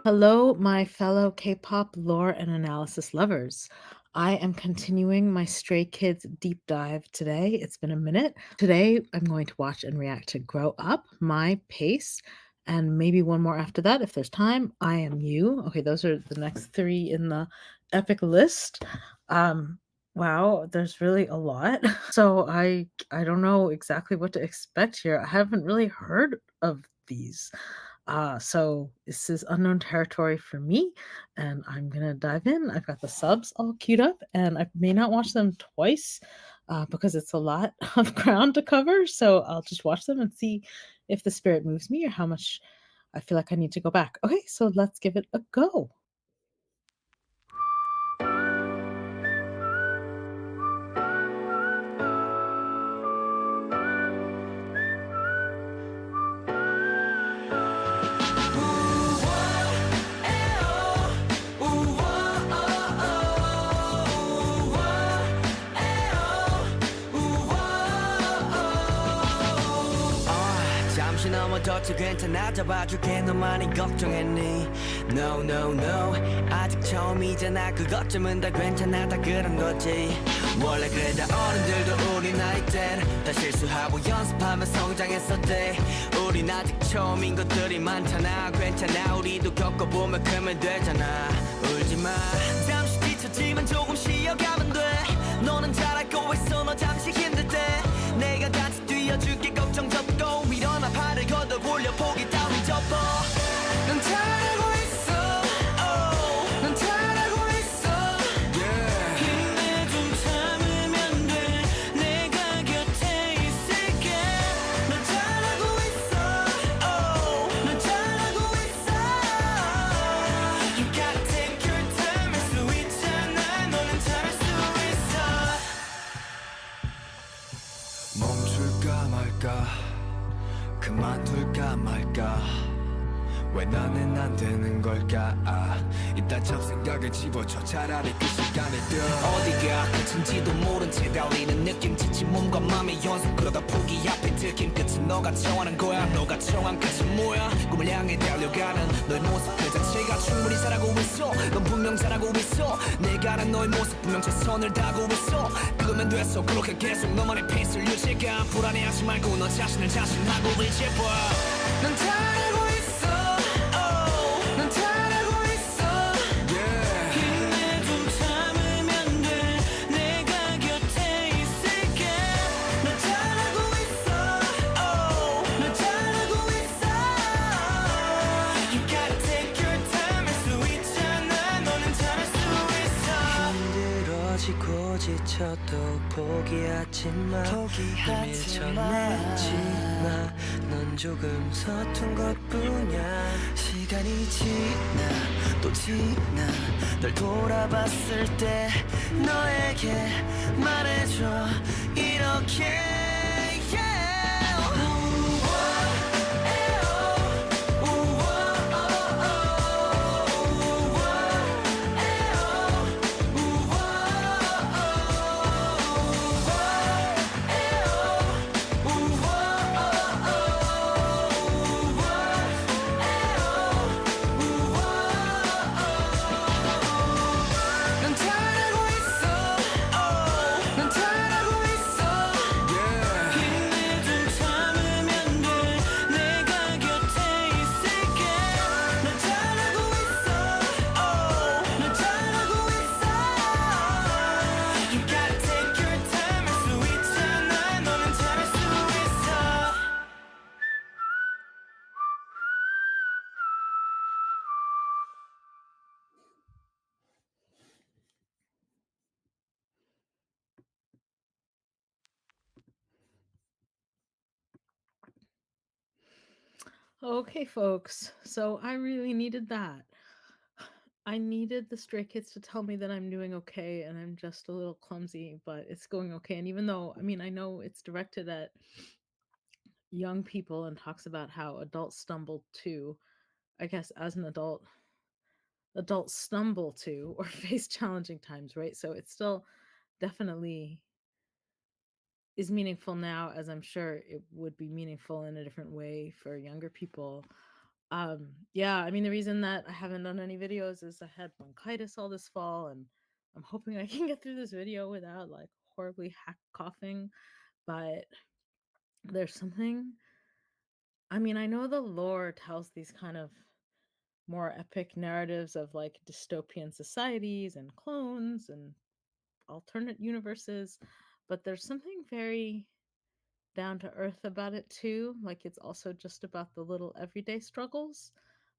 Hello, my fellow K-pop lore and analysis lovers. I am continuing my Stray Kids deep dive today. It's been a minute. Today, I'm going to watch and react to Grow Up, My Pace, and maybe one more after that if there's time. I Am You. Okay, those are the next three in the epic list. Um, wow, there's really a lot. So I don't know exactly what to expect here. I haven't really heard of these. So this is unknown territory for me, and I'm gonna dive in. I've got the subs all queued up, and I may not watch them twice because it's a lot of ground to cover. So I'll just watch them and see if the spirit moves me or how much I feel like I need to go back. Okay, so let's give it a go. 잠시 넘어졌지 괜찮아 잡아줄게 너 많이 걱정했니 No no no 아직 처음이잖아 그것쯤은 다 괜찮아 다 그런 거지 원래 그래 다 어른들도 우리 나이 땐다 실수하고 연습하며 성장했었대 우린 아직 처음인 것들이 많잖아 괜찮아 우리도 겪어보면 크면 되잖아 울지마 잠시 뒤처지만 조금 쉬어가면 돼 너는 잘할 거 있어 너 잠시 힘들 때 내가 같이 뛰어줄게 걱정 접고 일어나 팔을 걷어 올려 포기 따위 접어 넌 잘하고 있어 oh. 넌 잘하고 있어 yeah. 힘내 좀 참으면 돼 내가 곁에 있을게 넌 잘하고 있어 oh. 넌 잘하고 있어 You gotta take your time 할 수 있잖아 너는 잘할 수 있어 멈출까 말까 그만둘까 말까 왜 나는 안 되는 걸까 이딴 잡생각을 집어줘 차라리 그 시간에 뛰어 어디가 끝인지도 모른 채 달리는 느낌 지친 몸과 맘의 연속 그러다 포기 앞에 들킨 끝은 너가 정하는 거야 너가 정한 끝은 뭐야 꿈을 향해 달려가는 너의 모습 그 자체가 충분히 잘하고 있어 넌 분명 잘하고 있어 내가 아는 너의 모습 분명 최선을 다하고 있어 그거면 됐어 그렇게 계속 너만의 페이스를 유지가 불안해하지 말고 너 자신을 자신하고 의지해봐 넌 잘하고 있어 oh. 넌 잘하고 있어 yeah. 힘내 좀 참으면 돼 내가 곁에 있을게 넌 잘하고 있어 oh. 넌 잘하고 있어 You gotta take your time 할 수 있잖아 너는 잘할 수 있어 힘들어지고 지쳐도 포기하지 마 밀쳐내지 마 넌 조금 서툰 것뿐이야 시간이 지나 또 지나 널 돌아봤을 때 너에게 말해줘 이렇게 yeah. 넌 잘하고 있어 oh. 넌 잘하고 있어 yeah. 힘내 좀 참으면 돼 내가 곁에 있을게 넌 잘하고 있어 oh. 넌 잘하고 있어 You gotta take your time 할 수 있잖아 너는 잘할 수 있어 Okay, folks. So I really needed that. I needed the Stray Kids to tell me that I'm doing okay and I'm just a little clumsy, but it's going okay. And even though, I mean, I know it's directed at young people and talks about how adults stumble too, I guess as an adult, adults stumble to or face challenging times, right? So it still definitely is meaningful now, as I'm sure it would be meaningful in a different way for younger people. Yeah, I mean, the reason that I haven't done any videos is I had bronchitis all this fall, and I'm hoping I can get through this video without like horribly hack coughing. But there's something, I mean, I know the lore tells these kind of more epic narratives of like dystopian societies and clones and alternate universes, but there's something very down to earth about it too. Like it's also just about the little everyday struggles.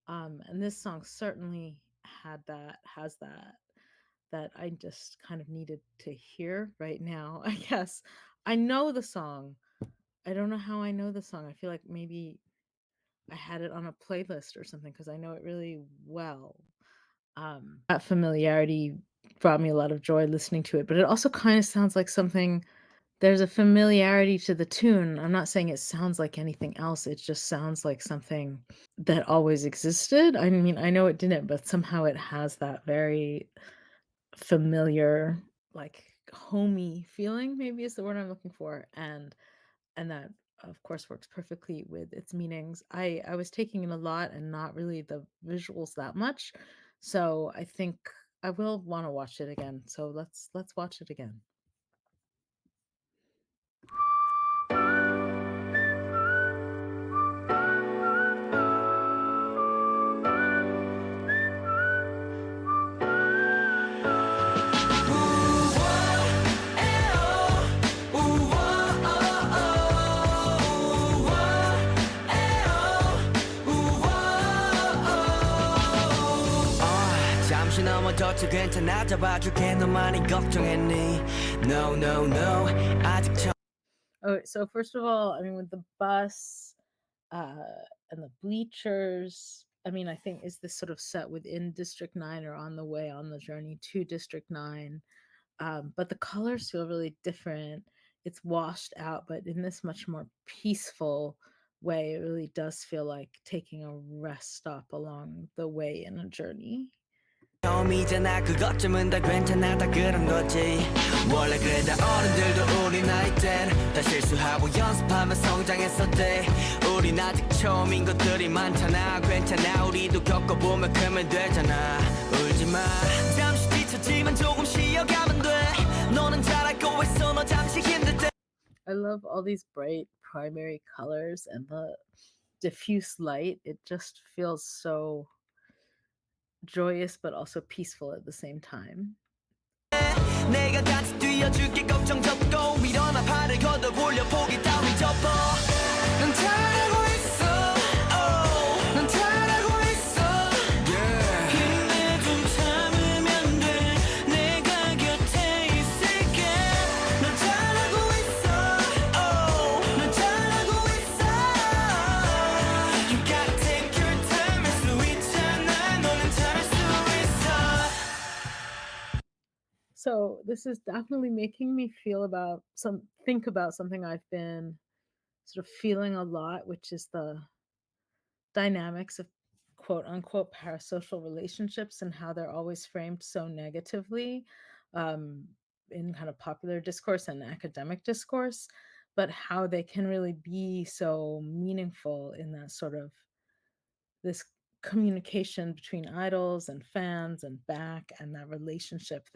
And this song certainly has that I just kind of needed to hear right now, I guess. I know the song. I don't know how I know the song. I feel like maybe I had it on a playlist or something because I know it really well. That familiarity brought me a lot of joy listening to it, but it also kind of sounds like something. There's a familiarity to the tune. I'm not saying it sounds like anything else, it just sounds like something that always existed. I mean, I know it didn't, but somehow it has that very familiar, like, homey feeling, maybe is the word I'm looking for, and that, of course, works perfectly with its meanings. I was taking in a lot and not really the visuals that much, so I think I will wanna watch it again, so let's watch it again. 잠시 넘어졌지 괜찮아 잡아줄게 너만이 걱정했니 No no no 아직 Oh, so first of all, I mean, with the bus, uh, and the bleachers, I mean, I think is this sort of set within District 9 or on the way on the journey to District 9? But the colors feel really different. It's washed out, but in this much more peaceful way, it really does feel like taking a rest stop along the way in a journey. 처음이잖아 그것쯤은 다 괜찮아 다 그런 거지 원래 그래 다 어른들도 우리 나이 땐다 실수하고 연습하며 성장했었대 우린 아직 처음인 것들이 많잖아 괜찮아 우리도 겪어보면 크면 되잖아 울지마 잠시 지쳤지만 조금 쉬어가면 돼 너는 잘할 거 있어 너 잠시 힘들 때 I love all these bright primary colors and the diffuse light. It just feels so joyous but also peaceful at the same time. 내가 같이 뛰어줄게 걱정 접고 일어나 팔을 걷어 올려 포기 따위 접어 넌 잘하고 있어 oh, 넌 잘하고 있어 yeah. 힘내 좀 참으면 돼 내가 곁에 있을게 넌 잘하고 있어 oh, 넌 잘하고 있어 You gotta take your time 할 수 있잖아 너는 잘할 수 있어 So this is definitely making me think about something I've been sort of feeling a lot, which is the dynamics of quote unquote parasocial relationships and how they're always framed so negatively, um, in kind of popular discourse and academic discourse, but how they can really be so meaningful in that sort of this communication between idols and fans and back, and that relationship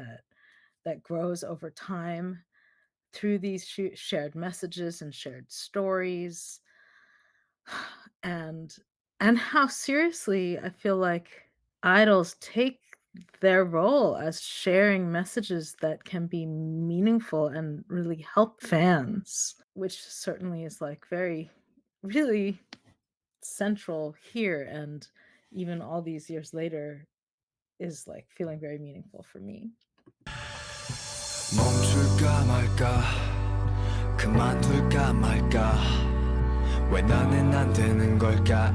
that grows over time through these shared messages and shared stories. and and how seriously I feel like idols take their role as sharing messages that can be meaningful and really help fans, which certainly is like very really central here, and even all these years later is like feeling very meaningful for me. 멈출까 말까 그만둘까 말까 왜 나는 안 되는 걸까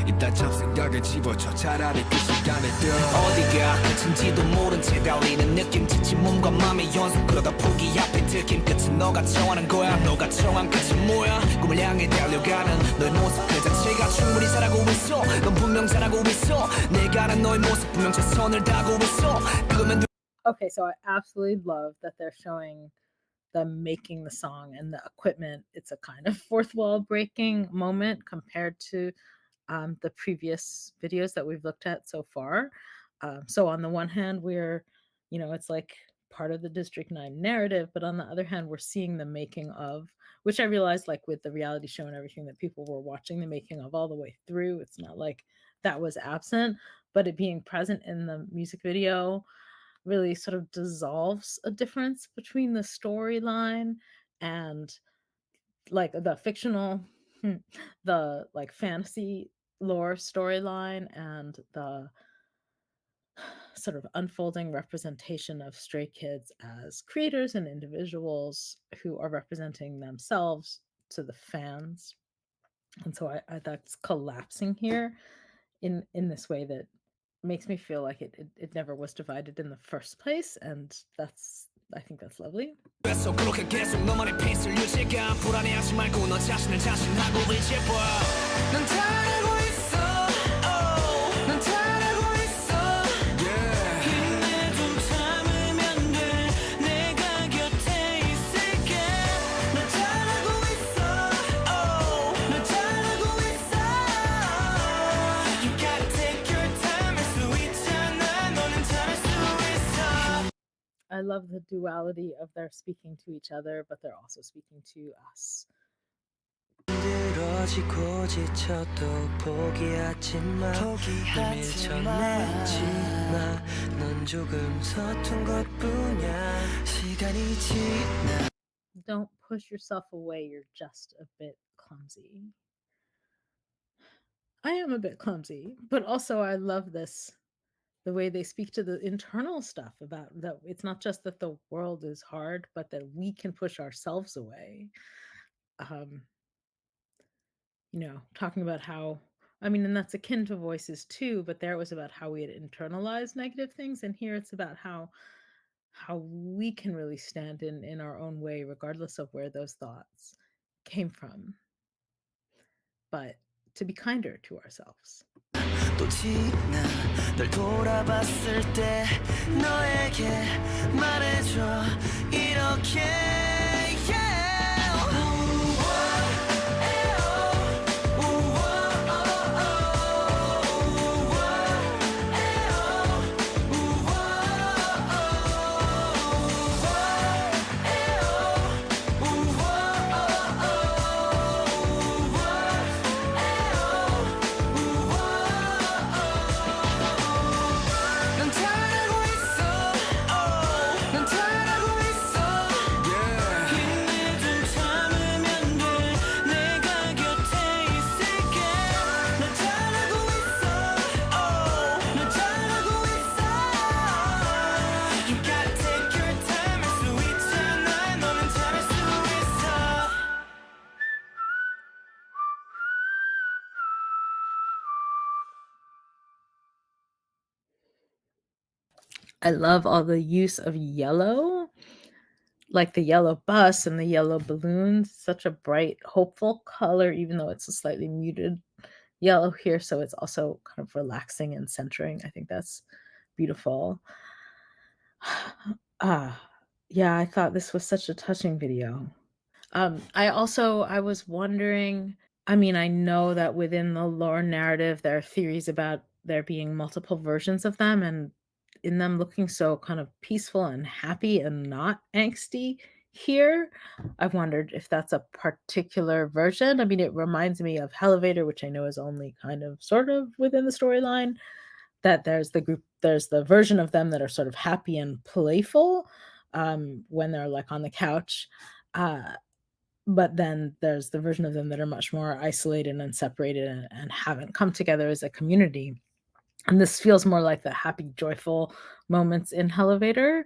이딴 잡생각을 집어쳐 차라리 그 시간에 뛰어 어디가 끝인지도 모른 채 달리는 느낌 지친 몸과 맘의 연속 그러다 포기 앞에 들킨 끝은 너가 정하는 거야 너가 정한 끝은 뭐야 꿈을 향해 달려가는 너의 모습 그 자체가 충분히 잘하고 있어 넌 분명 잘하고 있어 내가 아는 너의 모습 분명 최선을 다하고 있어 그거면 Okay, so I absolutely love that they're showing them making the song and the equipment. It's a kind of fourth wall breaking moment compared to the previous videos that we've looked at so far. So on the one hand, it's like part of the District 9 narrative, but on the other hand, we're seeing the making of, which I realized like with the reality show and everything that people were watching the making of all the way through. It's not like that was absent, but it being present in the music video really sort of dissolves a difference between the storyline and like the fictional the like fantasy lore storyline and the sort of unfolding representation of Stray Kids as creators and individuals who are representing themselves to the fans. And so I that's collapsing here in this way that makes me feel like it never was divided in the first place, and that's I think that's lovely. 그래서 그렇게 계속 너만의 페이스를 유지가 불안해하지 말고 너 자신을 자신하고 의지해봐 넌 잘하고 있어 oh. 넌 잘하고 있어 yeah. 힘내 좀 참으면 돼 내가 곁에 있을게 넌 잘하고 있어 oh. 넌 잘하고 있어 You gotta take your time 할 수 있잖아 너는 잘할 수 있어 I love the duality of their speaking to each other, but they're also speaking to us. 힘들어지고 지쳐도 포기하지 마 늘 밀쳐내지 마넌 조금 서툰 것뿐이야 시간이 지나 Don't push yourself away, you're just a bit clumsy. I am a bit clumsy, but also I love this the way they speak to the internal stuff about that it's not just that the world is hard, but that we can push ourselves away. Um, talking about how I mean, and that's akin to voices too, but there it was about how we had internalized negative things, and here it's about how we can really stand in our own way, regardless of where those thoughts came from, but to be kinder to ourselves. 또 지나 널 돌아봤을 때 너에게 말해줘 이렇게 yeah. 넌 잘하고 있어 oh. 넌 잘하고 있어 yeah. 힘내 좀 참으면 돼 내가 곁에 있을게 넌 잘하고 있어 oh. 넌 잘하고 있어 You gotta take your time 할 수 있잖아 너는 잘할 수 있어 I love all the use of yellow, like the yellow bus and the yellow balloons. Such a bright, hopeful color, even though it's a slightly muted yellow here. So it's also kind of relaxing and centering. I think that's beautiful. Ah, yeah, I thought this was such a touching video. I was wondering, I mean, I know that within the lore narrative, there are theories about there being multiple versions of them and in them looking so kind of peaceful and happy and not angsty here. I wondered if that's a particular version. I mean, it reminds me of Elevator, which I know is only kind of sort of within the storyline, that there's the version of them that are sort of happy and playful when they're like on the couch. Uh, but then there's the version of them that are much more isolated and separated and haven't come together as a community. And this feels more like the happy, joyful moments in Elevator.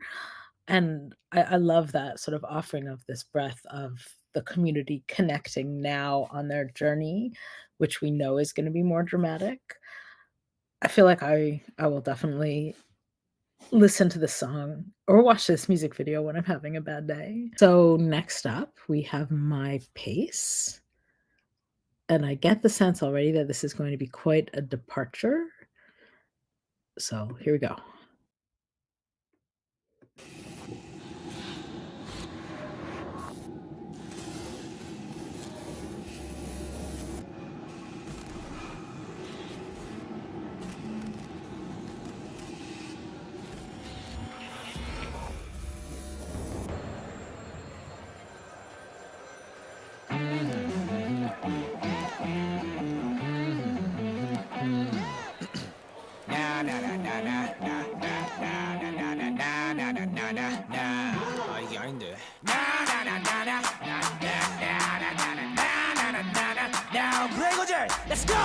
And I love that sort of offering of this breath of the community connecting now on their journey, which we know is going to be more dramatic. I feel like I will definitely listen to this song or watch this music video when I'm having a bad day. So next up, we have My Pace. And I get the sense already that this is going to be quite a departure. So here we go. 브레이거젤 Let's go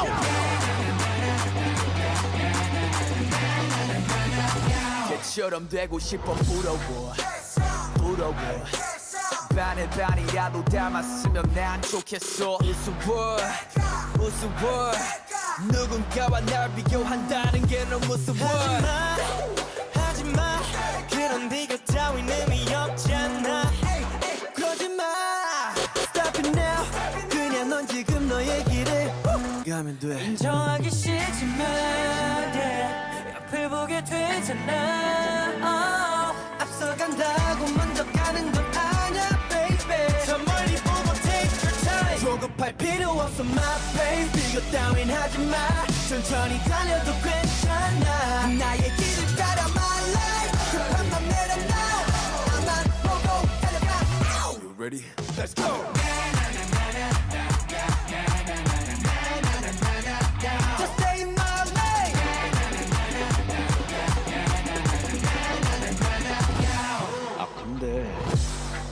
걔처럼 되고 싶어 부러워 부러워 반에 반이라도 닮았으면 난 좋겠어 우스워 우스워 누군가와 날 비교한다는 게 너무 무서워 하지마 하지마 그런 비교 따윈 의미 없잖아 그러지마 Stop it now 그냥 넌 지금 너의 길을 가면 돼 인정하기 싫지만 yeah, 옆을 보게 되잖아 앞서간다고 먼저 가는 건 아냐 baby 저 멀리 보고 take your time 조급할 필요 없어 my baby 비교 따윈 하지마 천천히 달려도 괜찮아 나의 길을 따라 my life 급한 맘 내려놔 나만 보고 달려가 You ready? Let's go Just stay in my lane 아 근데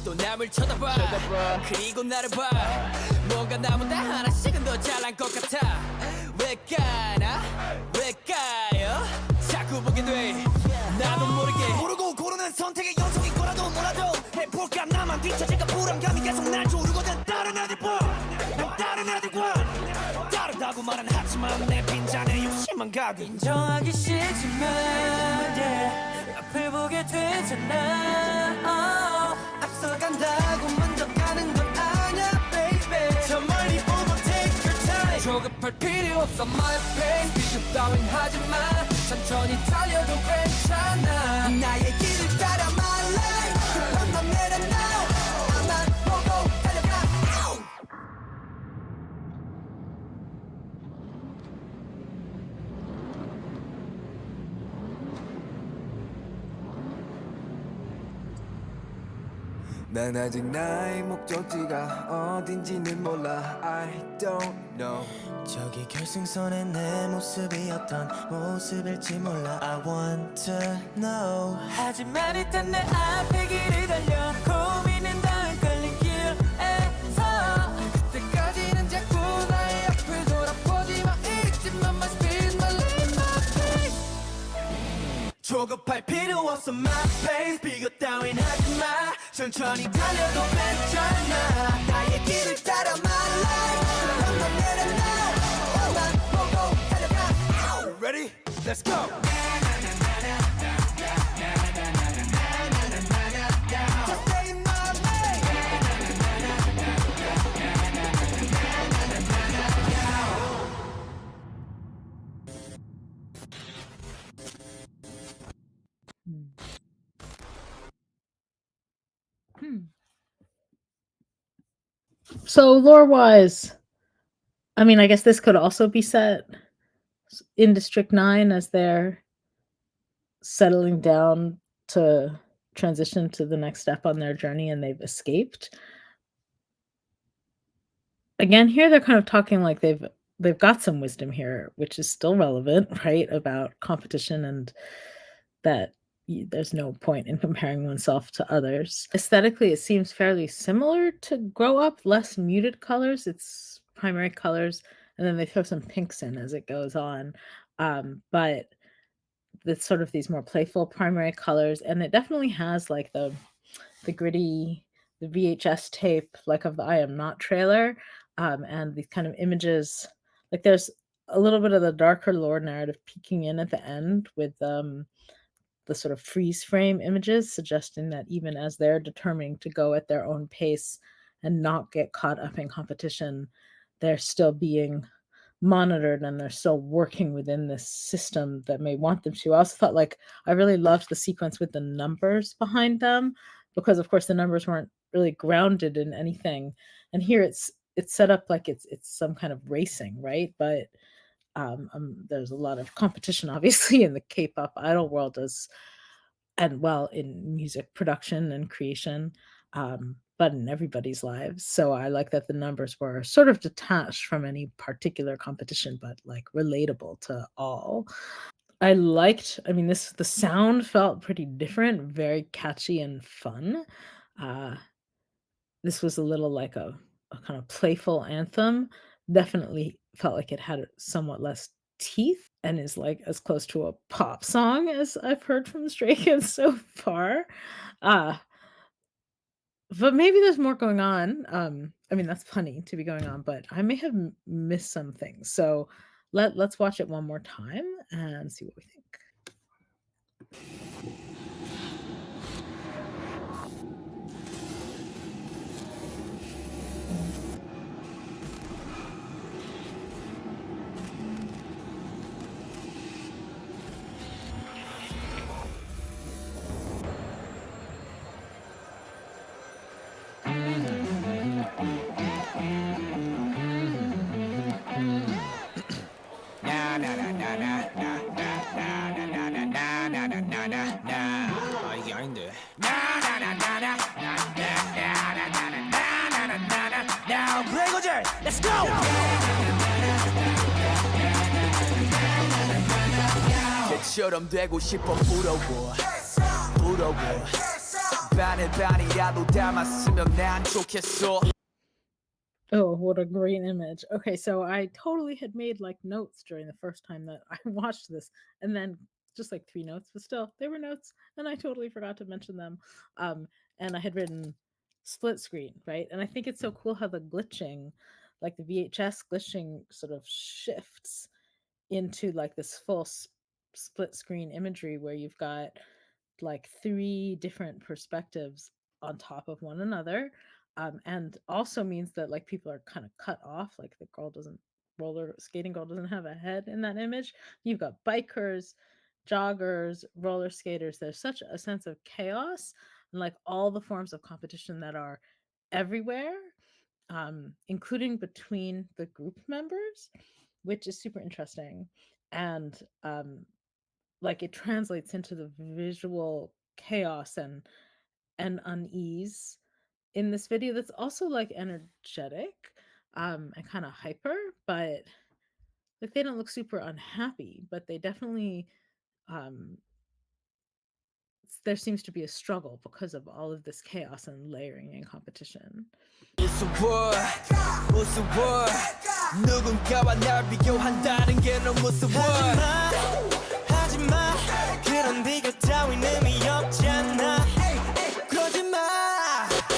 또 남을 쳐다봐 그리고 나를 봐 뭔가 나보다 하나씩은 더 잘난 것 같아 왜 까나 왜 까요 자꾸 보게 돼 나도 모르게 모르고 고르는 선택의 연속인 거라도 몰라도 해볼까 나만 뒤처질까 불안감이 계속 날 조르거든 다른 애들과 난 다른 애들과 다르다고 말은 하지만 내 빈잔에 욕심만 가득 인정하기 싫지만 yeah, 앞을 보게 되잖아 앞서간다고 먼저 가는 건 아냐 baby 저 멀리 보고 take your time 조급할 필요 없어 my pace 비교 따윈 하지마 천천히 달려도 괜찮아 나의 길을 따라 my life 급한 맘 내려놔 나만 보고 달려가 난 아직 나의 목적지가 어딘지는 몰라 I don't know 저기 결승선에 내 모습이 어떤 모습일지 몰라 I want to know 하지만 일단 내 앞에 길을 달려 고민은 다 헷갈린 길에서 그때까지는 자꾸 나의 앞을 돌아보지 마 잊지만 my speed my lane my pace 조급할 필요 없어 my pace 비교 따윈 하지마 천천히 달려도 괜찮아 나의 길을 따라 my life 한번 내려놔 나만 보고 달려가 Ready? Let's go Just stay in my lane Hmm. Hmm. So lore-wise, I mean, I guess this could also be set in District 9 as they're settling down to transition to the next step on their journey and they've escaped. Again, here they're kind of talking like they've got some wisdom here, which is still relevant, right? About competition and that there's no point in comparing oneself to others. Aesthetically, it seems fairly similar to Grow Up, less muted colors. It's primary colors, and then they throw some pinks in as it goes on. But it's sort of these more playful primary colors, and it definitely has like the gritty, the VHS tape, like of the I Am Not trailer, and these kind of images. Like there's a little bit of the darker lore narrative peeking in at the end with the sort of freeze frame images, suggesting that even as they're determining to go at their own pace and not get caught up in competition, they're still being monitored and they're still working within this system that may want them to. I also thought like I really loved the sequence with the numbers behind them because of course the numbers weren't really grounded in anything. And here it's set up like it's some kind of racing, right? But there's a lot of competition obviously in the K-pop idol world as and well in music production and creation, but in everybody's lives. So I like that the numbers were sort of detached from any particular competition, but like relatable to all. I liked, I mean, the sound felt pretty different, very catchy and fun. Uh, this was a little like a kind of playful anthem, definitely felt like it had somewhat less teeth and is, like, as close to a pop song as I've heard from Stray Kids so far. Uh, but maybe there's more going on. I mean, that's funny to be going on, but I may have missed some things. So let's watch it one more time and see what we think. 아 이게 아닌데. 브레이거즈, let's go. 걔처럼 되고 싶어 부러워 부러워 반을 반이라도 담았으면 난 좋겠어. Oh, what a great image. Okay, so I totally had made like notes during the first time that I watched this, and then just like three notes, but still they were notes, and I totally forgot to mention them. And I had written split screen, right? And I think it's so cool how the glitching, like the VHS glitching, sort of shifts into like this full split screen imagery where you've got like three different perspectives on top of one another, and also means that like people are kind of cut off, like the girl doesn't roller skating girl doesn't have a head in that image. You've got bikers, joggers, roller skaters. There's such a sense of chaos and like all the forms of competition that are everywhere, including between the group members, which is super interesting. And like it translates into the visual chaos and unease in this video that's also like energetic, and kind of hyper, but like they don't look super unhappy, but they definitely, um there seems to be a struggle because of all of this chaos and layering and competition. 우스워 우스워 누군가와 날 비교한다는 게 너무 무서워. 하지마 그런 비교 따윈 의미 없잖아. 그러지마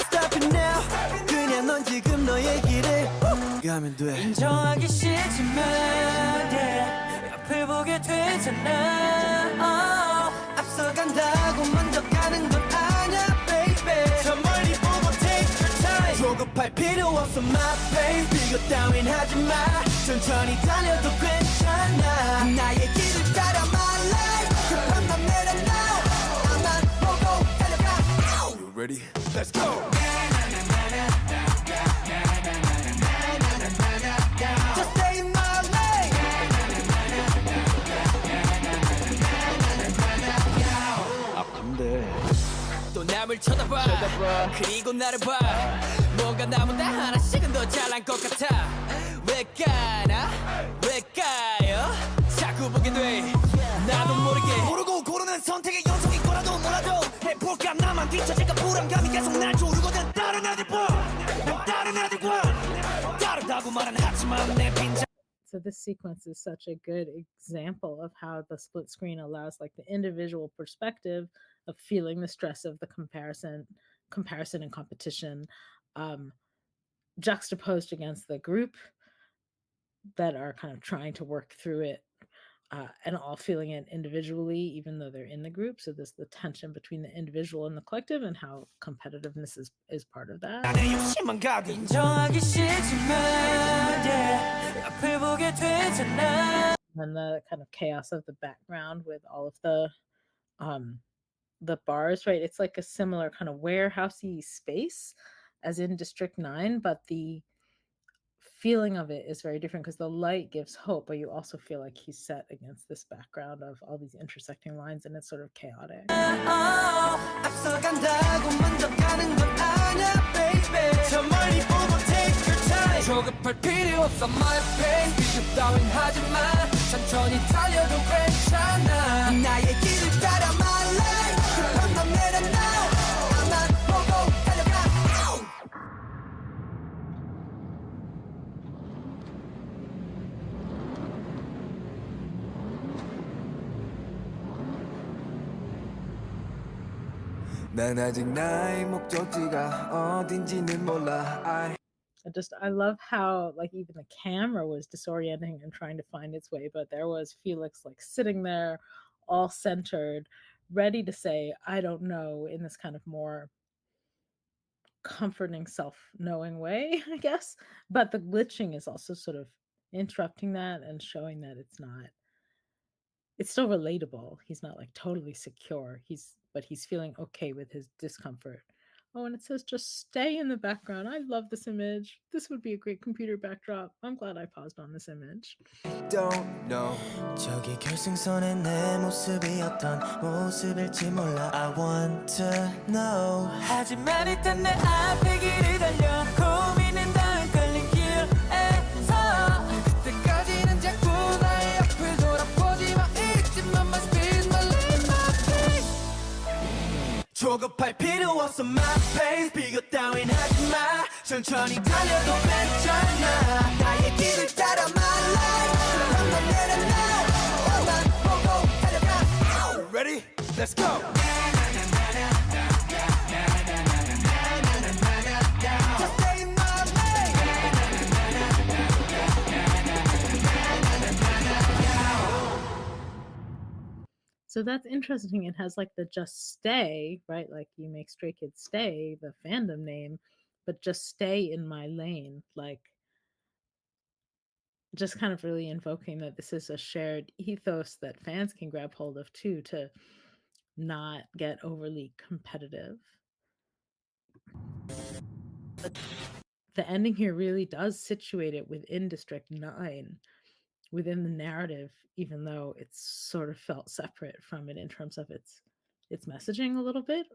Stop it now 그냥 넌 지금 너의 길을 가면 돼. 인정하기 싫지만 yeah, 앞을 보게 되잖아. 앞서간다고 먼저 가는 건 아냐 baby. 저 멀리 보고 take your time. 조급할 필요 없어 my pace. 비교 따윈 하지마 천천히 달려도 괜찮아. 나의 길을 따라 my life. 급한 맘 내려놔. 나만 보고 달려가. You ready? Let's go. Just stay in my lane. 아픈데 또 남을 쳐다봐 그리고 나를 봐 뭔가 나보다 하나씩은 더 잘난 것 같아. 왜 까나 왜 까요 자꾸 보게 돼 나도 모르게 모르고 고르는 선택의 연속인 거라도 몰라도 해볼까 나만 뒤처질까 불안감이 계속 날 조르거든. 다른 애들과 난 다른 애들과 다르다고 말은 하지만 내 빈자. So this sequence is such a good example of how the split screen allows like the individual perspective of feeling the stress of the comparison and competition, um, juxtaposed against the group that are kind of trying to work through it, and all feeling it individually, even though they're in the group. So there's the tension between the individual and the collective, and how competitiveness is part of that. 나의 욕심만 가득 인정하기 싫지만 yeah, 앞을 보게 되잖아. And the kind of chaos of the background with all of the bars, right? It's like a similar kind of warehousey space as in District 9, but the feeling of it is very different because the light gives hope, but you also feel like he's set against this background of all these intersecting lines, and it's sort of chaotic. 앞서간다고 먼저 가는 건 아냐 baby. 저 멀리 보고 take your time. 조급할 필요 없어 my pace. 비교 따윈 하지마 천천히 달려도 괜찮아. 나의 길을 따라 my life. 급한 맘 내려놔. 나만 보고 달려가. 난 아직 나의 목적지가 어딘지는 몰라. I love how like even the camera was disorienting and trying to find its way, but there was Felix like sitting there, all centered, ready to say, I don't know, in this kind of more comforting self-knowing way, I guess. But the glitching is also sort of interrupting that and showing that it's still relatable. He's not like totally secure. He's feeling okay with his discomfort. Oh, and it says just stay in the background. I love this image. This would be a great computer backdrop. I'm glad I paused on this image. Don't know. 저기 결승선에 내 모습이 어떤 모습일지 몰라. I want to know. 하지만 일단 내 앞에 길을 달려 고민은 다 헷갈린 길에서 그때까지는 자꾸 나의 앞을 돌아보지 마. 잊지만 my speed, my lane, my pace. 조급할 필요 없어 my pace. 비교 따윈 하지 마. 천천히 달려도 괜찮아. 나의 길을 따라 my life. Ready? Let's go! Just stay in my lane. So that's interesting. It has like the just stay, right? Like you make Stray Kids Stay, the fandom name, but just stay in my lane. Like just kind of really invoking that this is a shared ethos that fans can grab hold of too, to not get overly competitive. But the ending here really does situate it within District 9, within the narrative, even though it's sort of felt separate from it in terms of its messaging a little bit.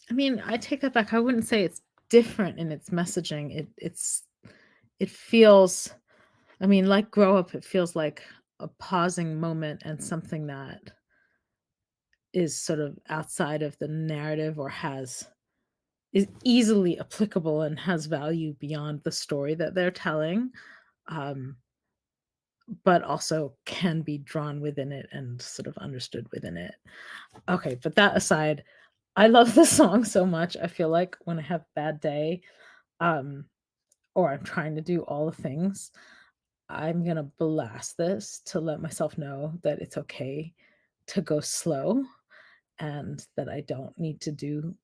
I mean, I take that back. I wouldn't say it's different in its messaging. It feels, I mean, like Grow Up, it feels like a pausing moment and something that is sort of outside of the narrative or is easily applicable and has value beyond the story that they're telling, um, but also can be drawn within it and sort of understood within it. Okay, but that aside, I love this song so much. I feel like when I have a bad day, um, or I'm trying to do all the things, I'm gonna blast this to let myself know that it's okay to go slow and that I don't need to do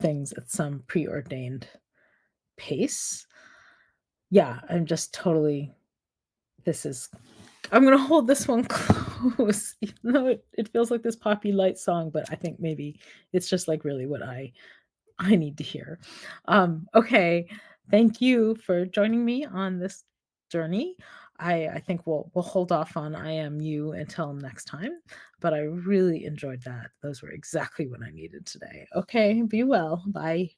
things at some preordained pace. Yeah, I'm just totally this is I'm gonna hold this one close, even though it feels like this poppy light song, but I think maybe it's just like really what I need to hear. Okay, thank you for joining me on this journey. I think we'll hold off on I am you until next time, but I really enjoyed that. Those were exactly what I needed today. Okay, be well. Bye.